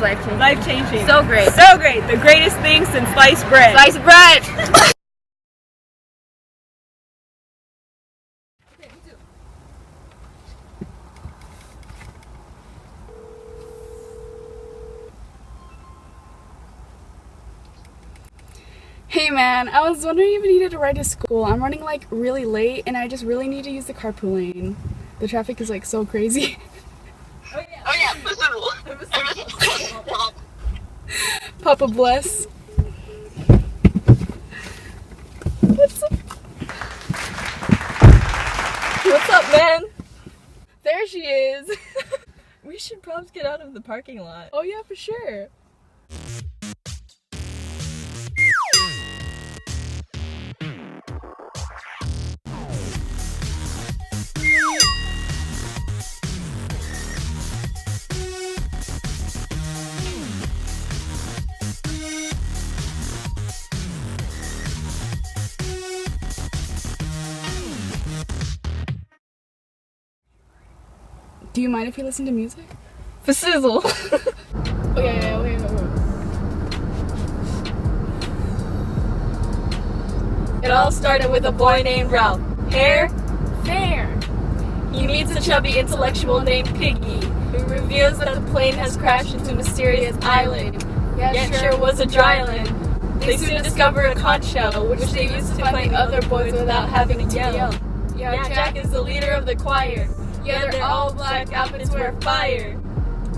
Life-changing. Life-changing. So great. So great. The greatest thing since sliced bread. Sliced bread! Hey man, I was wondering if you needed a ride to school. I'm running like really late and I just really need to use the carpool lane. The traffic is like so crazy. Oh yeah, Papa bless. What's up? What's up, man? There she is. We should probably get out of the parking lot. Oh yeah, for sure. Do you mind if you listen to music? For sizzle. Okay. It all started with a boy named Ralph. Hair? Fair. He meets a chubby intellectual named Piggy, who reveals that the plane has crashed into a mysterious island. Yet sure was a dryland. They soon discover a conch shell, which they use to find the other boys without having to yell. Yeah, Jack is the leader of the choir. Yeah, they're all black outfits wear fire.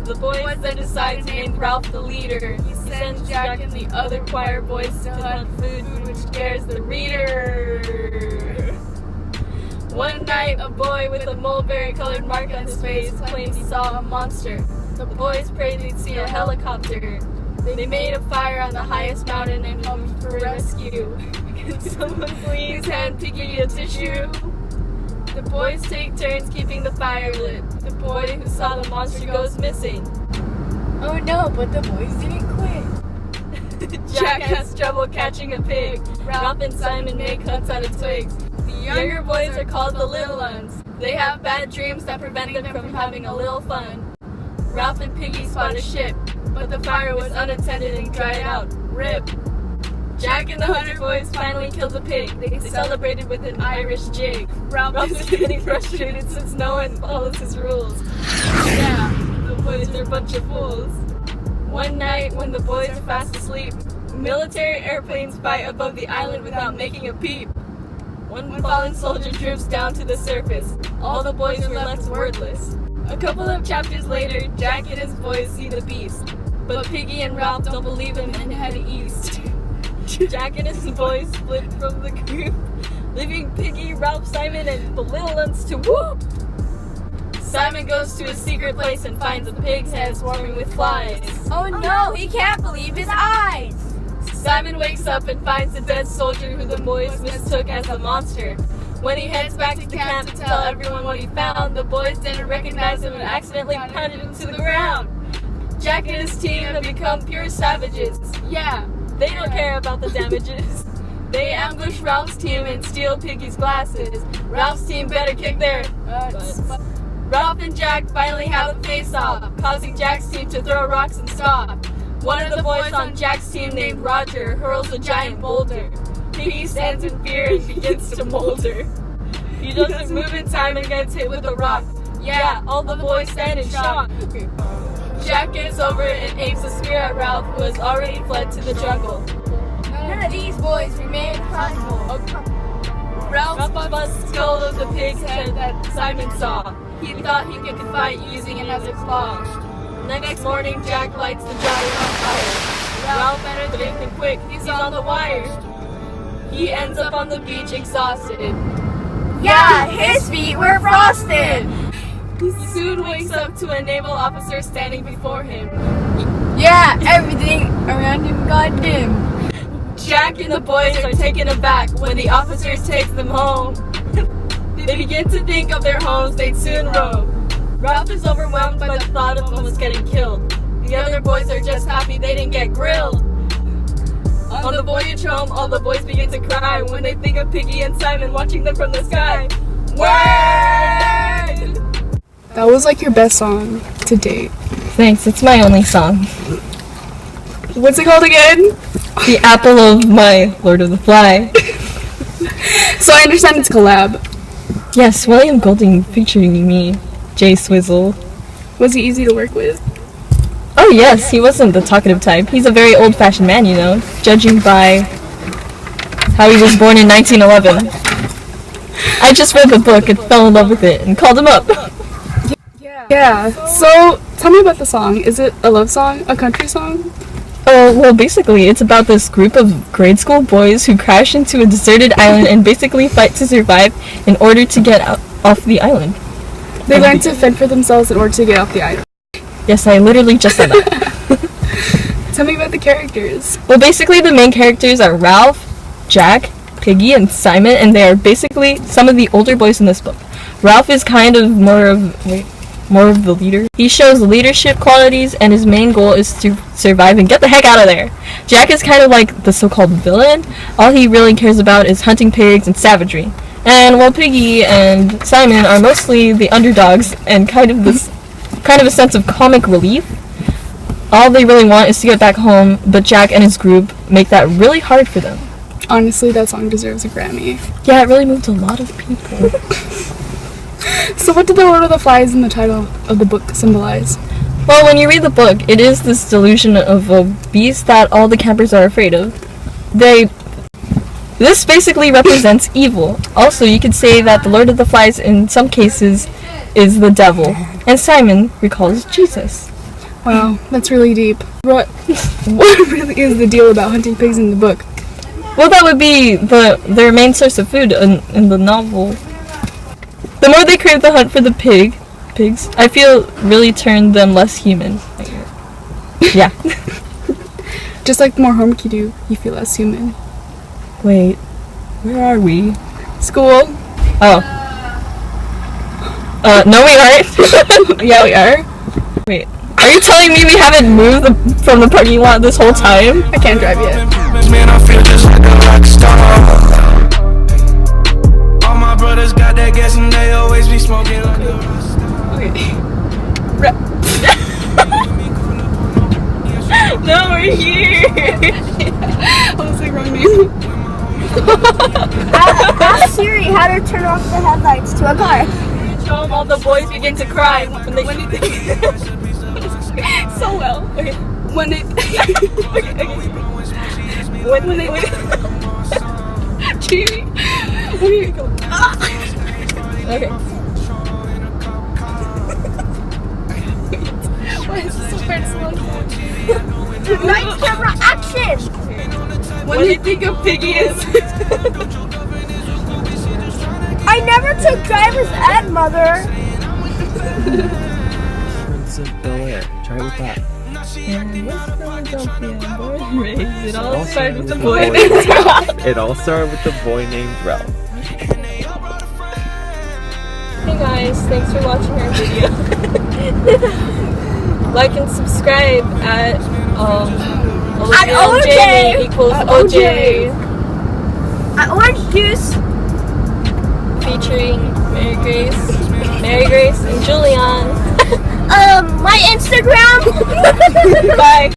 The boys then decide to name Ralph the leader. He sends Jack and the other choir boys to hunt food which scares the reader. One night, a boy with a mulberry-colored mark on his face claimed he saw a monster. The boys prayed they'd see a helicopter. They made a fire on the highest mountain and hoped for rescue. Can someone please hand Piggy a tissue? The boys take turns keeping the fire lit. The boy who saw the monster goes missing. Oh no, but the boys didn't quit. Jack has trouble catching a pig. Ralph and Simon make huts out of twigs. The younger boys are called the little ones. They have bad dreams that prevent them from having a little fun. Ralph and Piggy spot a ship, but the fire was unattended and dried out. RIP. Jack and the 100 boys finally killed the pig. They celebrated with an Irish jig. Ralph is getting frustrated since no one follows his rules. Yeah, the boys are a bunch of fools. One night, when the boys are fast asleep, military airplanes fly above the island without making a peep. One fallen soldier drifts down to the surface. All the boys are left wordless. A couple of chapters later, Jack and his boys see the beast. But Piggy and Ralph don't believe him and head east. Jack and his boys split from the group, leaving Piggy, Ralph, Simon, and the little ones to whoop. Simon goes to a secret place and finds a pig's head swarming with flies. Oh no, he can't believe his eyes! Simon wakes up and finds a dead soldier who the boys mistook as a monster. When he heads back to camp to tell everyone what he found, the boys didn't recognize him and accidentally pounded him to the ground. Jack and his team have become pure savages. Yeah, they don't care about the damages. They ambush Ralph's team and steal Piggy's glasses. Ralph's team better kick their butts. Ralph and Jack finally have a face-off, causing Jack's team to throw rocks and stop. One of the boys on Jack's team named Roger hurls a giant boulder. Piggy stands in fear and begins to molder. He doesn't move in time and gets hit with a rock. Yeah, all the boys stand in shock. Jack gets over it and aims a spear at Ralph, who has already fled to the jungle. None of these boys remain possible. Ralph busts the skull of the pig's head that Simon saw. He thought he could fight using it as a claw. Next morning, Jack lights the giant on fire. Ralph better think and quick, he's on the wire. He ends up on the beach exhausted. Yeah, his feet were frosted! He soon wakes up to a naval officer standing before him. Yeah, everything around him got dim. Jack and the boys are taken aback when the officer takes them home. They begin to think of their homes they'd soon roam. Ralph is overwhelmed by the thought of almost getting killed. The other boys are just happy they didn't get grilled. On the voyage home, all the boys begin to cry when they think of Piggy and Simon watching them from the sky. Word! That was like your best song to date. Thanks, it's my only song. What's it called again? The apple of my Lord of the Fly. So I understand it's a collab. Yes, William Golding featuring me, Jay Swizzle. Was he easy to work with? Oh yes, he wasn't the talkative type. He's a very old-fashioned man, you know, judging by how he was born in 1911. I just read the book and fell in love with it and called him up. Yeah. So tell me about the song. Is it a love song? A country song? Oh, well, basically, it's about this group of grade school boys who crash into a deserted island and basically fight to survive in order to get off the island. They learn to fend for themselves in order to get off the island. Yes, I literally just said that. Tell me about the characters. Well, basically, the main characters are Ralph, Jack, Piggy, and Simon, and they are basically some of the older boys in this book. Ralph is kind of more of the leader. He shows leadership qualities, and his main goal is to survive and get the heck out of there. Jack is kind of like the so-called villain. All he really cares about is hunting pigs and savagery. And while Piggy and Simon are mostly the underdogs and kind of a sense of comic relief, all they really want is to get back home, but Jack and his group make that really hard for them. Honestly, that song deserves a Grammy. Yeah, it really moved a lot of people. So what did the Lord of the Flies in the title of the book symbolize? Well, when you read the book, it is this delusion of a beast that all the campers are afraid of. This basically represents evil. Also, you could say that the Lord of the Flies in some cases is the devil, and Simon recalls Jesus. Wow, that's really deep. What really is the deal about hunting pigs in the book? Well, that would be their main source of food in the novel. The more they crave the hunt for the pigs, I feel really turned them less human. Yeah. Just like the more homework you do, you feel less human. Wait, where are we? School. Oh. No we aren't. Yeah, we are. Wait, are you telling me we haven't moved from the parking lot this whole time? I can't drive yet. Man, I feel just like a rock star. All my brothers got that gas and they always be smoking like a rock star. Okay. No, we're here. I was like, wrong name. Ask Siri how to turn off the headlights to a car. All the boys begin to cry when they So well. Okay. When it. when they Jamie. Okay, go. Okay. Why is this so hard to slow down? Night camera action! When they think of Piggy is I never took driver's ed, mother. Prince of Bel-Air. Try it with that. It all started with the boy. It all started with the boy named Ralph. Hey guys, thanks for watching our video. Like and subscribe at OJ equals at OJ Orange juice. featuring Mary Grace and Julian. My Instagram. Bye.